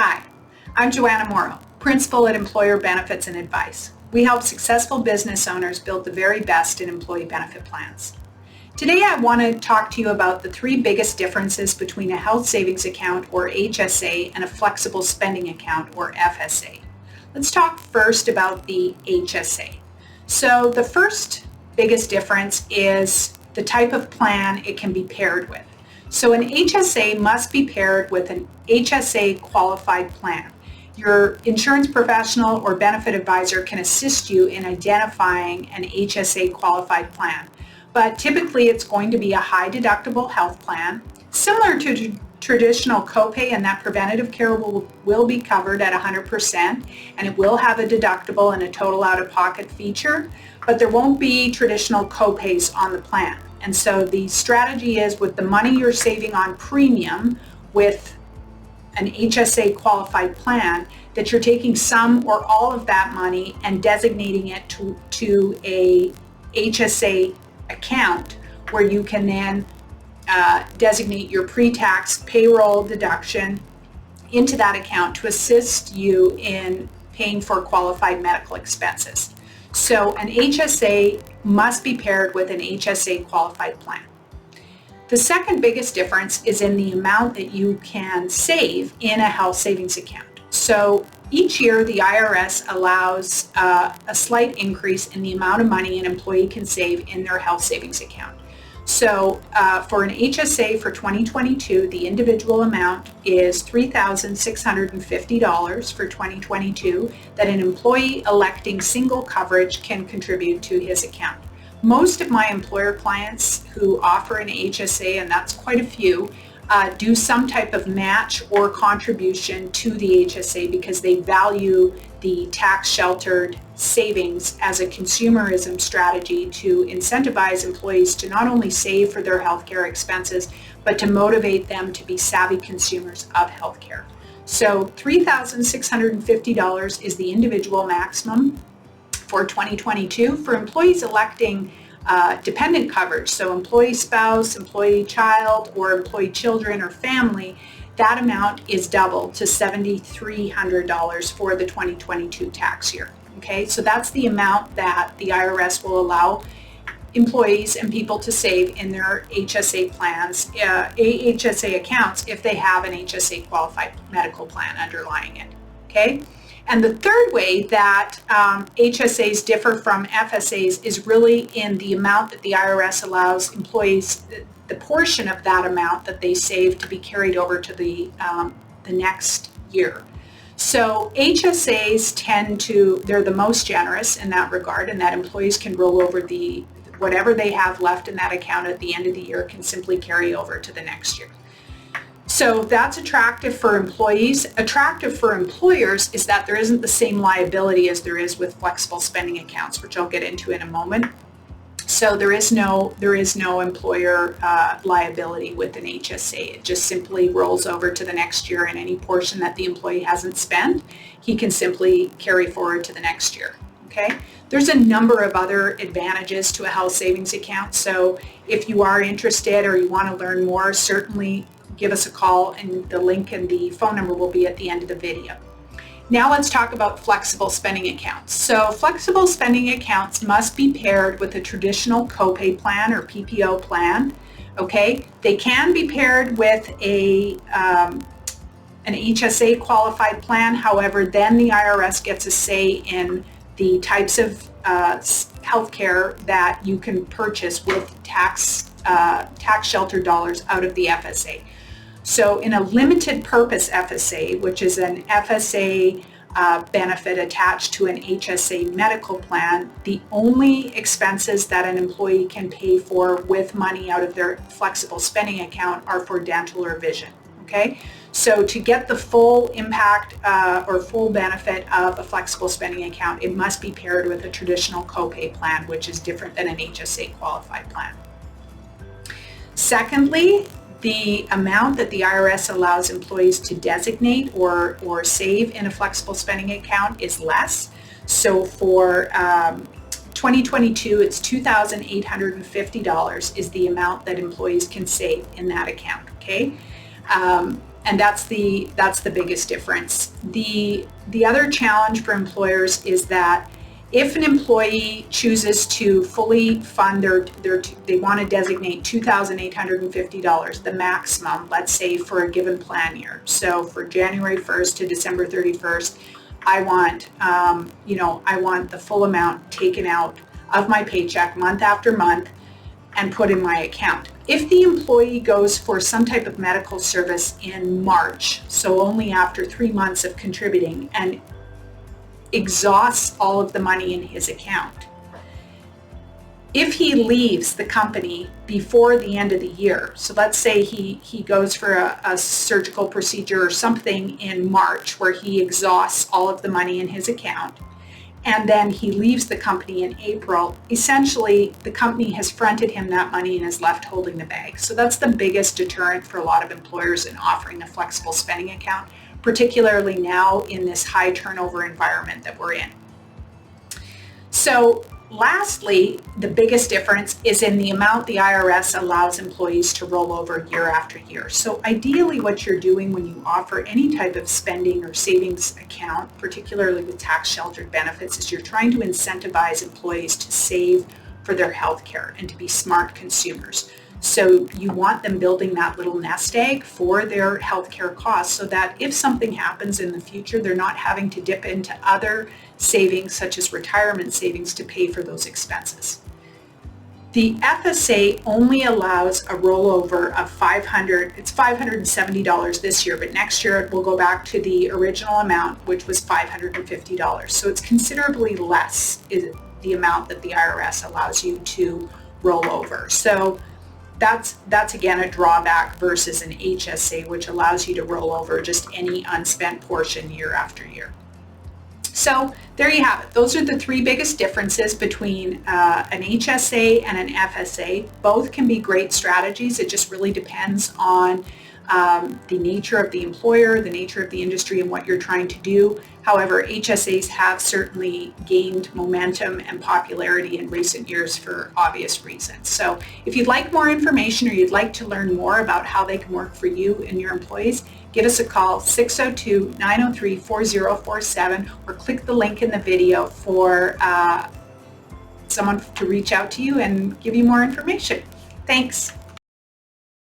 Hi, I'm Joanna Morrow, Principal at Employer Benefits and Advice. We help successful business owners build the very best in employee benefit plans. Today I want to talk to you about the three biggest differences between a health savings account or HSA and a flexible spending account or FSA. Let's talk first about the HSA. So the first biggest difference is the type of plan it can be paired with. So an HSA must be paired with an HSA qualified plan. Your insurance professional or benefit advisor can assist you in identifying an HSA qualified plan. But typically it's going to be a high deductible health plan, similar to traditional copay, and that preventative care will be covered at 100%, and it will have a deductible and a total out-of-pocket feature, but there won't be traditional copays on the plan. And so the strategy is, with the money you're saving on premium with an HSA qualified plan, that you're taking some or all of that money and designating it to a HSA account where you can then designate your pre-tax payroll deduction into that account to assist you in paying for qualified medical expenses. So an HSA must be paired with an HSA qualified plan. The second biggest difference is in the amount that you can save in a health savings account. So each year the IRS allows a slight increase in the amount of money an employee can save in their health savings account. So for an HSA for 2022, the individual amount is $3,650 for 2022 that an employee electing single coverage can contribute to his account. Most of my employer clients who offer an HSA, and that's quite a few, do some type of match or contribution to the HSA because they value the tax-sheltered savings as a consumerism strategy to incentivize employees to not only save for their healthcare expenses, but to motivate them to be savvy consumers of healthcare. So $3,650 is the individual maximum for 2022. For employees electing dependent coverage, so employee spouse, employee child, or employee children or family, that amount is doubled to $7,300 for the 2022 tax year. Okay, so that's the amount that the IRS will allow employees and people to save in their HSA plans, HSA accounts, if they have an HSA qualified medical plan underlying it. Okay. And the third way that HSAs differ from FSAs is really in the amount that the IRS allows employees, the portion of that amount that they save, to be carried over to the next year. So HSAs they're the most generous in that regard, and that employees can roll over whatever they have left in that account at the end of the year can simply carry over to the next year. So that's attractive for employees. Attractive for employers is that there isn't the same liability as there is with flexible spending accounts, which I'll get into in a moment. So there is no employer liability with an HSA. It just simply rolls over to the next year, and any portion that the employee hasn't spent, he can simply carry forward to the next year. Okay? There's a number of other advantages to a health savings account. So if you are interested or you want to learn more, certainly give us a call, and the link and the phone number will be at the end of the video. Now let's talk about flexible spending accounts. So flexible spending accounts must be paired with a traditional copay plan or PPO plan. Okay, they can be paired with an HSA qualified plan. However, then the IRS gets a say in the types of health care that you can purchase with tax shelter dollars out of the FSA. So in a limited purpose FSA, which is an FSA benefit attached to an HSA medical plan, the only expenses that an employee can pay for with money out of their flexible spending account are for dental or vision. Okay, so to get the full impact or full benefit of a flexible spending account, it must be paired with a traditional copay plan, which is different than an HSA qualified plan. Secondly, the amount that the IRS allows employees to designate or save in a flexible spending account is less. So for 2022, it's $2,850 is the amount that employees can save in that account. Okay, And that's the biggest difference. The other challenge for employers is that if an employee chooses to fully fund they want to designate $2,850, the maximum, let's say for a given plan year. So for January 1st to December 31st, I want, I want the full amount taken out of my paycheck month after month and put in my account. If the employee goes for some type of medical service in March, so only after 3 months of contributing, and exhausts all of the money in his account, if he leaves the company before the end of the year, so let's say he goes for a surgical procedure or something in March where he exhausts all of the money in his account, and then he leaves the company in April, essentially the company has fronted him that money and is left holding the bag. So that's the biggest deterrent for a lot of employers in offering a flexible spending account, particularly now in this high turnover environment that we're in. So lastly, the biggest difference is in the amount the IRS allows employees to roll over year after year. So ideally what you're doing when you offer any type of spending or savings account, particularly with tax sheltered benefits, is you're trying to incentivize employees to save for their health care and to be smart consumers. So you want them building that little nest egg for their healthcare costs so that if something happens in the future, they're not having to dip into other savings such as retirement savings to pay for those expenses. The FSA only allows a rollover of it's $570 this year, but next year it will go back to the original amount, which was $550. So it's considerably less is the amount that the IRS allows you to roll over. So that's again a drawback versus an HSA, which allows you to roll over just any unspent portion year after year. So there you have it. Those are the three biggest differences between an HSA and an FSA. Both can be great strategies. It just really depends on the nature of the employer, the nature of the industry, and what you're trying to do. However, HSAs have certainly gained momentum and popularity in recent years for obvious reasons. So if you'd like more information or you'd like to learn more about how they can work for you and your employees, give us a call, 602-903-4047, or click the link in the video for someone to reach out to you and give you more information. Thanks.